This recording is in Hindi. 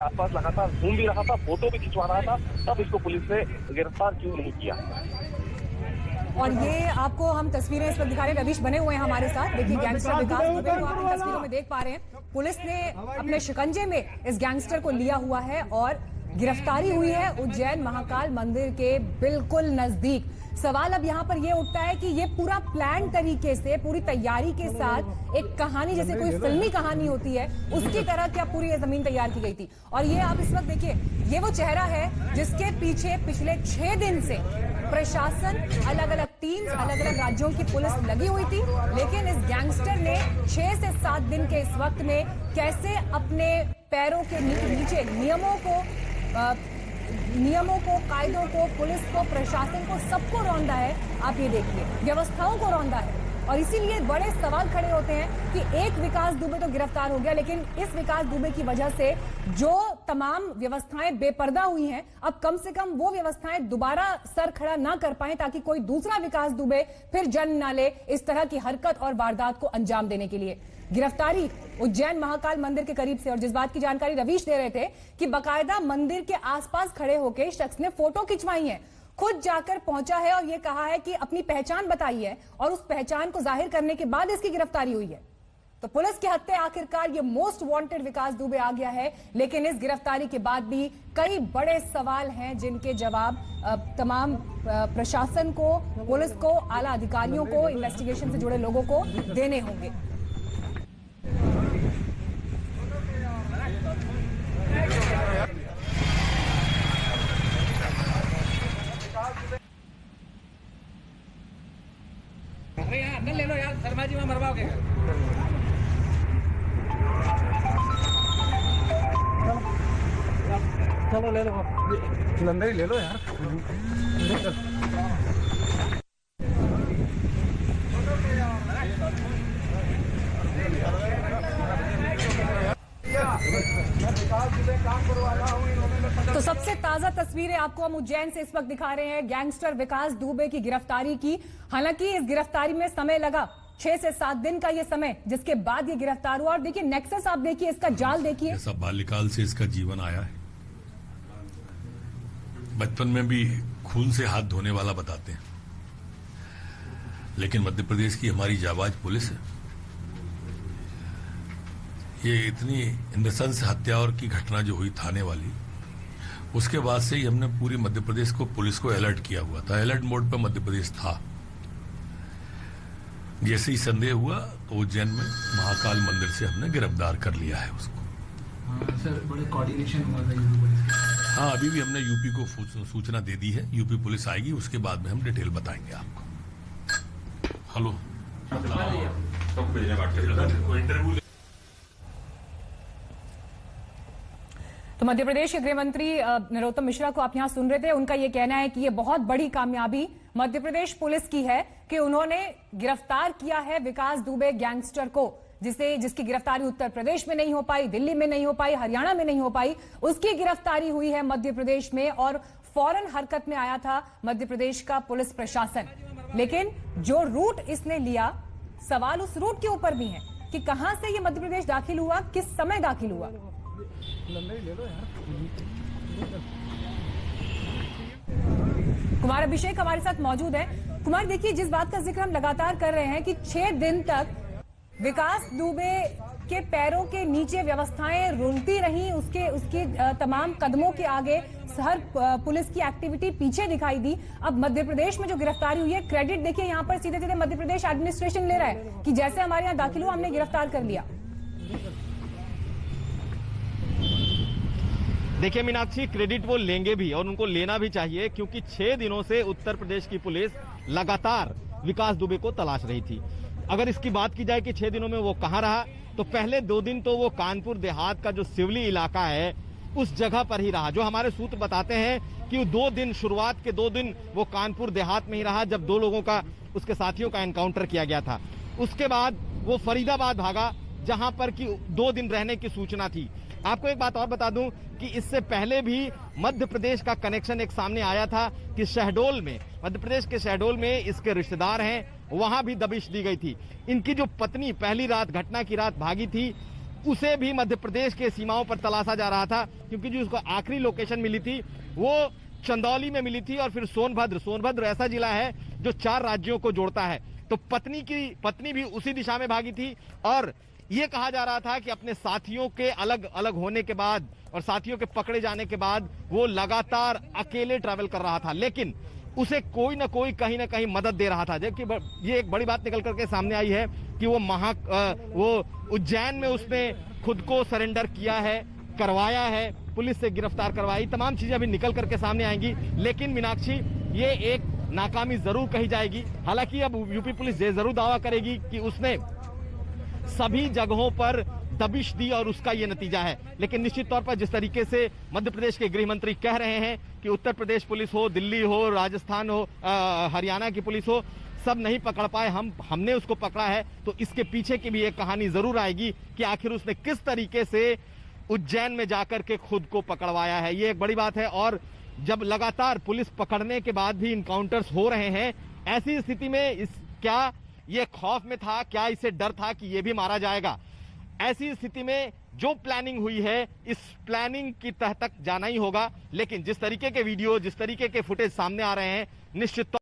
आसपास लगातार घूम भी रहा था, फोटो भी खिंचवा रहा था, तब इसको पुलिस ने गिरफ्तार क्यों नहीं किया। और ये आपको हम तस्वीरें इस वक्त दिखा रहे हैं, रवीश बने हुए हैं हमारे साथ। देखिए गैंगस्टर विकास दुबे को आप इन तस्वीरों में देख पा रहे हैं। पुलिस ने अपने शिकंजे में इस गैंगस्टर को लिया हुआ है और गिरफ्तारी हुई है उज्जैन महाकाल मंदिर के बिल्कुल नजदीक। सवाल अब यहाँ पर यह उठता है कि ये पूरा प्लान तरीके से, पूरी तैयारी के साथ एक कहानी, जैसे कोई फिल्मी कहानी होती है उसकी तरह क्या पूरी ये जमीन तैयार की गई थी। और ये आप इस वक्त देखिए, ये वो चेहरा है जिसके पीछे पिछले 6 दिन से प्रशासन, अलग अलग टीम्स, अलग अलग राज्यों की पुलिस लगी हुई थी। लेकिन इस गैंगस्टर ने 6 से 7 दिन के इस वक्त में कैसे अपने पैरों के नीचे नियमों को, कायदों को, पुलिस को, प्रशासन को, सबको रौंदा है। आप ये देखिए, व्यवस्थाओं को रौंदा है। और इसीलिए बड़े सवाल खड़े होते हैं कि एक विकास दुबे तो गिरफ्तार हो गया, लेकिन इस विकास दुबे की वजह से जो तमाम व्यवस्थाएं बेपर्दा हुई हैं, अब कम से कम वो व्यवस्थाएं दोबारा सर खड़ा ना कर पाए, ताकि कोई दूसरा विकास दुबे फिर जन्म ना ले इस तरह की हरकत और वारदात को अंजाम देने के लिए। गिरफ्तारी उज्जैन महाकाल मंदिर के करीब से, और जिस बात की जानकारी रवीश दे रहे थे कि बकायदा मंदिर के आसपास खड़े होकर शख्स ने फोटो खिंचवाई है, खुद जाकर पहुंचा है और यह कहा है कि अपनी पहचान बताई है, और उस पहचान को जाहिर करने के बाद इसकी गिरफ्तारी हुई है। तो पुलिस के हत्थे आखिरकार ये मोस्ट वांटेड विकास दुबे आ गया है। लेकिन इस गिरफ्तारी के बाद भी कई बड़े सवाल हैं जिनके जवाब तमाम प्रशासन को, पुलिस को, आला अधिकारियों को, इन्वेस्टिगेशन से जुड़े लोगों को देने होंगे। अरे यार अंदर ले लो यार, शर्मा जी वहां मरवाओगे। चलो ले लो, अंदर ही ले लो यार। तो सबसे ताजा तस्वीरें आपको हम उज्जैन से इस वक्त दिखा रहे हैं, गैंगस्टर विकास दुबे की गिरफ्तारी की। हालांकि इस गिरफ्तारी में समय लगा, 6 से 7 दिन का ये समय, जिसके बाद ये गिरफ्तार हुआ। और देखिए नेक्सस, आप देखिए इसका जाल देखिए। ऐसा बाल्यकाल से इसका जीवन आया है, बचपन में भी खून से हाथ धोने वाला बताते हैं। लेकिन मध्य प्रदेश की हमारी जाबाज पुलिस है, ये इतनी नृशंस हत्या और की घटना जो हुई थाने वाली, उसके बाद से ही हमने पूरी मध्य प्रदेश को, पुलिस को अलर्ट किया हुआ था। अलर्ट मोड पर मध्य प्रदेश था। जैसे ही संदेह हुआ तो उज्जैन में महाकाल मंदिर से हमने गिरफ्तार कर लिया है उसको। सर बड़े कोऑर्डिनेशन हुआ था यूपी पुलिस। हाँ, अभी भी हमने यूपी को सूचना दे दी है। यूपी पुलिस आएगी, उसके बाद में हम डिटेल बताएंगे आपको। हेलो, तो मध्य प्रदेश के गृह मंत्री नरोत्तम मिश्रा को आप यहां सुन रहे थे। उनका यह कहना है कि यह बहुत बड़ी कामयाबी मध्य प्रदेश पुलिस की है कि उन्होंने गिरफ्तार किया है विकास दुबे गैंगस्टर को, जिसकी गिरफ्तारी उत्तर प्रदेश में नहीं हो पाई, दिल्ली में नहीं हो पाई, हरियाणा में नहीं हो पाई। उसकी गिरफ्तारी हुई है मध्य प्रदेश में, और फौरन हरकत में आया था मध्य प्रदेश का पुलिस प्रशासन। लेकिन जो रूट इसने लिया, सवाल उस रूट के ऊपर भी है कि कहां से ये मध्य प्रदेश दाखिल हुआ, किस समय दाखिल हुआ। कुमार अभिषेक हमारे साथ मौजूद है। कुमार, देखिए जिस बात का जिक्र हम लगातार कर रहे हैं कि 6 दिन तक विकास दुबे के पैरों के नीचे व्यवस्थाएं रुलती रही, उसके तमाम कदमों के आगे हर पुलिस की एक्टिविटी पीछे दिखाई दी। अब मध्य प्रदेश में जो गिरफ्तारी हुई है, क्रेडिट देखिए यहां पर सीधे सीधे मध्य प्रदेश एडमिनिस्ट्रेशन ले रहा है कि जैसे हमारे यहां दाखिल हुआ हमने गिरफ्तार कर लिया। देखिए मीनाक्षी, क्रेडिट वो लेंगे भी और उनको लेना भी चाहिए, क्योंकि 6 दिनों से उत्तर प्रदेश की पुलिस लगातार विकास दुबे को तलाश रही थी। अगर इसकी बात की जाए कि 6 दिनों में वो कहां रहा, तो पहले 2 दिन तो वो कानपुर देहात का जो सिवली इलाका है उस जगह पर ही रहा। जो हमारे सूत्र बताते हैं कि 2 दिन, शुरुआत के 2 दिन वो कानपुर देहात में ही रहा, जब 2 लोगों का, उसके साथियों का एनकाउंटर किया गया था। उसके बाद वो फरीदाबाद भागा, जहां पर कि 2 दिन रहने की सूचना थी। आपको एक बात और बता दूं कि इससे पहले भी मध्य प्रदेश का कनेक्शन एक सामने आया था कि शहडोल में, मध्य प्रदेश के शहडोल में इसके रिश्तेदार हैं, वहां भी दबिश दी गई थी। इनकी जो पत्नी पहली रात, घटना की रात भागी थी, उसे भी मध्य प्रदेश के सीमाओं पर तलाशा जा रहा था, क्योंकि जो उसको आखिरी लोकेशन मिली थी वो चंदौली में मिली थी और फिर सोनभद्र ऐसा जिला है जो 4 राज्यों को जोड़ता है। तो पत्नी भी उसी दिशा में भागी थी और ये कहा जा रहा था कि अपने साथियों के अलग अलग होने के बाद और साथियों के पकड़े जाने के बाद वो लगातार अकेले ट्रैवल कर रहा था, लेकिन उसे कोई ना कोई कहीं ना कहीं मदद दे रहा था। जबकि ये एक बड़ी बात निकल करके सामने आई है कि वो उज्जैन में उसने खुद को सरेंडर किया है, करवाया है, पुलिस से गिरफ्तार करवाई। तमाम चीजें अभी निकल करके सामने आएंगी, लेकिन मीनाक्षी ये एक नाकामी जरूर कही जाएगी। हालांकि अब यूपी पुलिस ये जरूर दावा करेगी कि उसने सभी जगहों पर दबिश दी और उसका ये नतीजा है। लेकिन निश्चित तौर पर जिस तरीके से मध्य प्रदेश के गृह मंत्री कह रहे हैं कि उत्तर प्रदेश पुलिस हो, दिल्ली हो, राजस्थान हो, हरियाणा की पुलिस हो, सब नहीं पकड़ पाए, हमने उसको पकड़ा है, तो इसके पीछे की भी एक कहानी जरूर आएगी कि आखिर उसने किस तरीके से उज्जैन में जाकर के खुद को पकड़वाया है। ये एक बड़ी बात है। और जब लगातार पुलिस पकड़ने के बाद भी इनकाउंटर्स हो रहे हैं, ऐसी स्थिति में क्या ये खौफ में था, क्या इसे डर था कि ये भी मारा जाएगा? ऐसी स्थिति में जो प्लानिंग हुई है, इस प्लानिंग की तह तक जाना ही होगा। लेकिन जिस तरीके के वीडियो, जिस तरीके के फुटेज सामने आ रहे हैं, निश्चित